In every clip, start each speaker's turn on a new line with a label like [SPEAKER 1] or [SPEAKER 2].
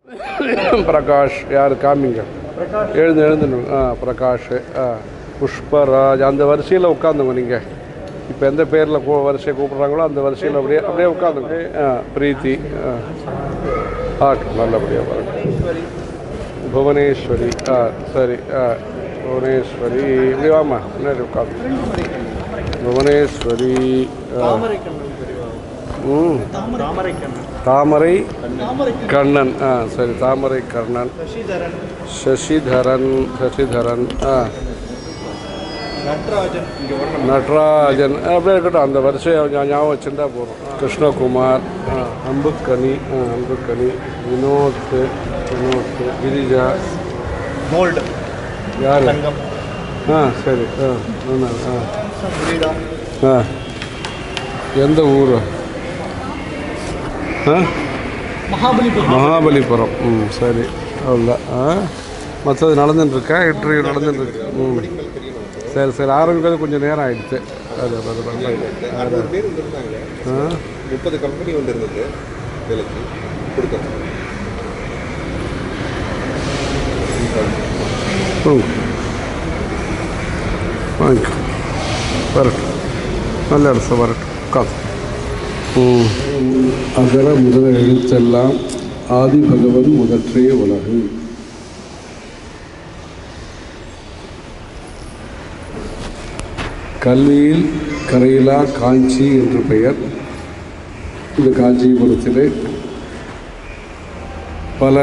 [SPEAKER 1] பிரகாஷ் யார் காமிங்க, எழுந்து பிரகாஷ், புஷ்பராஜ், அந்த வரிசையில் உட்காந்துங்க. நீங்கள் இப்போ எந்த பேரில் வரிசையை கூப்பிட்றாங்களோ அந்த வரிசையில் அப்படியே அப்படியே உட்காந்துங்க. பிரீத்தி, நல்லபடியாக பாருங்க. புவனேஸ்வரி, சரி, புவனேஸ்வரி இப்படி வாமா, முன்னாடி உட்காந்து. புவனேஸ்வரி, தாமரை கண்ணன், சரி, தாமரை கண்ணன். சசிதரன், நடராஜன் அப்படியே இருக்கட்டும். அந்த வரிசையை ஞாபகம் வச்சுருந்தா போதும். கிருஷ்ணகுமார், அம்புக்கனி, வினோத், கிரிஜா, யார், சரி, எந்த ஊர்? மகாபலிபுரம். சரி, அவ்வளோ. மற்றது நடந்துட்டுருக்கா, இன்டர்வியூ நடந்துட்டுருக்கு. சரி, ஆரம்பிக்கிறது கொஞ்சம் நேரம் ஆகிடுச்சு. அது
[SPEAKER 2] 30 கம்பெனி வந்துருந்தது வேலைக்கு கொடுக்கணும்.
[SPEAKER 1] வரட்டும், நல்ல இடத்துல வரட்டும், உட்காந்து. அகர முதல எழுத்தெல்லாம் ஆதி பகவன் முதற்றே உலகு. கல்வியில் கரையிலா காஞ்சி என்று பெயர். இந்த காஞ்சிபுரத்திலே பல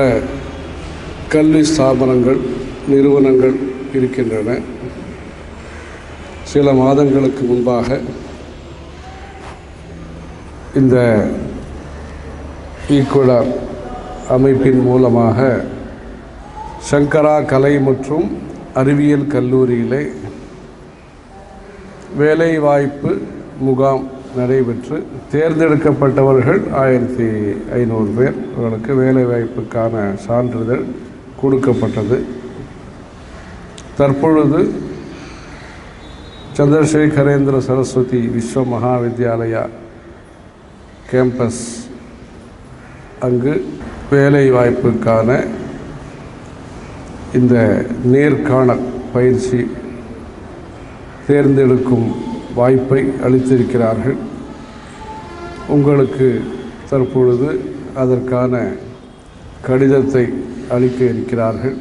[SPEAKER 1] கல்வி ஸ்தாபனங்கள், நிறுவனங்கள் இருக்கின்றன. சில மாதங்களுக்கு முன்பாக இந்த ஈக்குவலர் அமைப்பின் மூலமாக சங்கரா கலை மற்றும் அறிவியல் கல்லூரியிலே வேலைவாய்ப்பு முகாம் நடைபெற்று தேர்ந்தெடுக்கப்பட்டவர்கள் 1500 பேர். அவர்களுக்கு வேலைவாய்ப்புக்கான சான்றிதழ் கொடுக்கப்பட்டது. தற்பொழுது சந்திரசேகரேந்திர சரஸ்வதி விஸ்வ மகாவித்யாலயா கேம்பஸ், அங்கு வேலைவாய்ப்புக்கான இந்த நேர்காணல் பயிற்சி தேர்ந்தெடுக்கும் வாய்ப்பை அளித்திருக்கிறார்கள். உங்களுக்கு தற்பொழுது அதற்கான கடிதத்தை அளிக்க இருக்கிறார்கள்.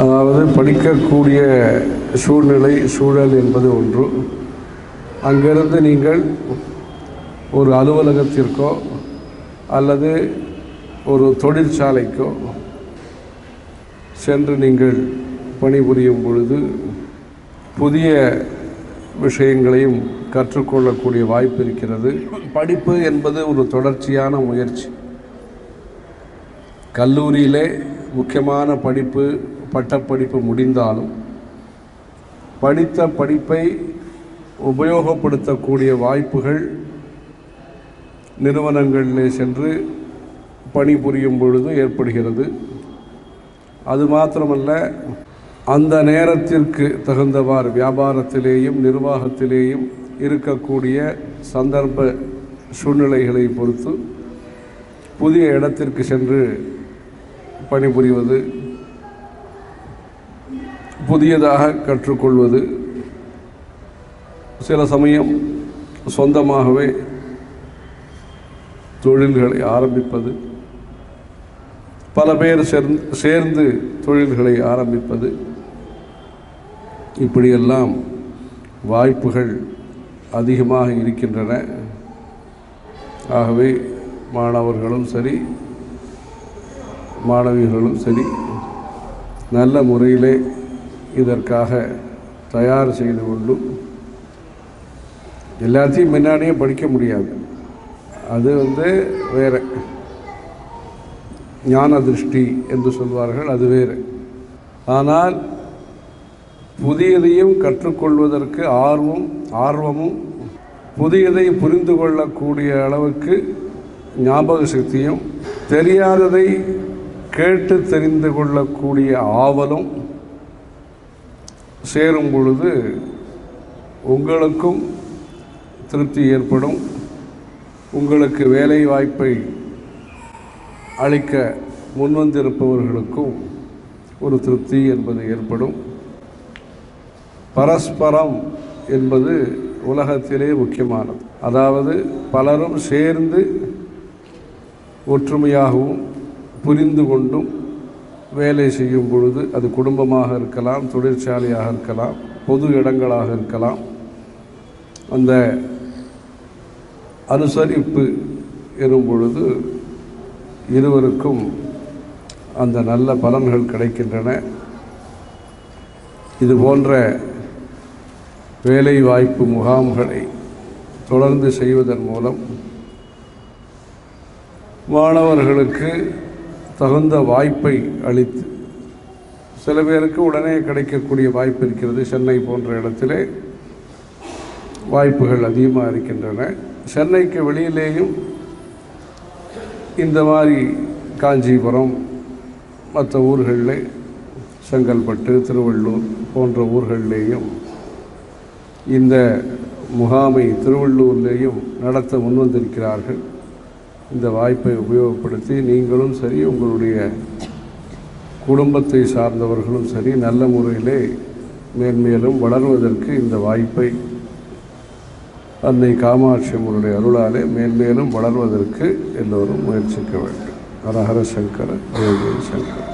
[SPEAKER 1] அதாவது படிக்கக்கூடிய சூழல் என்பது ஒன்று. அங்கிருந்து நீங்கள் ஒரு அலுவலகத்திற்கோ அல்லது ஒரு தொழிற்சாலைக்கோ சென்று நீங்கள் பணிபுரியும் பொழுது புதிய விஷயங்களையும் கற்றுக்கொள்ளக்கூடிய வாய்ப்பு இருக்கிறது. படிப்பு என்பது ஒரு தொடர்ச்சியான முயற்சி. கல்லூரியிலே முக்கியமான படிப்பு, பட்டப்படிப்பு முடிந்தாலும் படித்த படிப்பை உபயோகப்படுத்தக்கூடிய வாய்ப்புகள் நிறுவனங்களிலே சென்று பணிபுரியும் பொழுது ஏற்படுகிறது. அது மாத்திரமல்ல, அந்த நேரத்திற்கு தகுந்தவாறு வியாபாரத்திலேயும் நிர்வாகத்திலேயும் இருக்கக்கூடிய சந்தர்ப்ப சூழ்நிலைகளை பொறுத்து புதிய இடத்திற்கு சென்று பணிபுரிவது, புதியதாக கற்றுக்கொள்வது, சில சமயம் சொந்தமாகவே தொழில்களை ஆரம்பிப்பது, பல பேர் சேர்ந்து தொழில்களை ஆரம்பிப்பது, இப்படியெல்லாம் வாய்ப்புகள் அதிகமாக இருக்கின்றன. ஆகவே மாணவர்களும் சரி, மாணவிகளும் சரி, நல்ல முறையிலே இதற்காக தயார் செய்து கொண்டும், எல்லாத்தையும் முன்னாடியே படிக்க முடியாது. அது வேறு ஞான திருஷ்டி என்று சொல்வார்கள், அது வேறு. ஆனால் புதியதையும் கற்றுக்கொள்வதற்கு ஆர்வமும் புதியதை புரிந்து கொள்ளக்கூடிய அளவுக்கு ஞாபக சக்தியும், தெரியாததை கேட்டு தெரிந்து கொள்ளக்கூடிய ஆவலும் சேரும் பொழுது உங்களுக்கும் திருப்தி ஏற்படும். உங்களுக்கு வேலை வாய்ப்பை அளிக்க முன்வந்திருப்பவர்களுக்கும் ஒரு திருப்தி என்பது ஏற்படும். பரஸ்பரம் என்பது உலகத்திலே முக்கியமானது. அதாவது பலரும் சேர்ந்து ஒற்றுமையாகவும் புரிந்து கொண்டும் வேலை செய்யும் பொழுது, அது குடும்பமாக இருக்கலாம், தொழிற்சாலையாக இருக்கலாம், பொது இடங்களாக இருக்கலாம், அந்த அனுசரிப்பு எனும் பொழுது இருவருக்கும் அந்த நல்ல பலன்கள் கிடைக்கின்றன. இது போன்ற வேலை வாய்ப்பு முகாம்களை தொடர்ந்து செய்வதன் மூலம் மாணவர்களுக்கு தகுந்த வாய்ப்பை அளித்து, சில பேருக்கு உடனே கிடைக்கக்கூடிய வாய்ப்பு இருக்கிறது. சென்னை போன்ற இடத்திலே வாய்ப்புகள் அதிகமாக இருக்கின்றன. சென்னைக்கு வெளியிலேயும் இந்த மாதிரி காஞ்சிபுரம், மற்ற ஊர்களில் செங்கல்பட்டு, திருவள்ளூர் போன்ற ஊர்களிலேயும் இந்த முகாமை திருவள்ளூர்லேயும் நடத்த முன்வந்திருக்கிறார்கள். இந்த வாய்ப்பை உபயோகப்படுத்தி நீங்களும் சரி, உங்களுடைய குடும்பத்தை சார்ந்தவர்களும் சரி, நல்ல முறையிலே மேன்மேலும் வளர்வதற்கு இந்த வாய்ப்பை அன்னை காமாட்சி அம்மனுடைய அருளாலே மேன்மேலும் வளர்வதற்கு எல்லோரும் முயற்சிக்க வேண்டும். ஹரஹர சங்கர, ஜெய ஜெய சங்கர.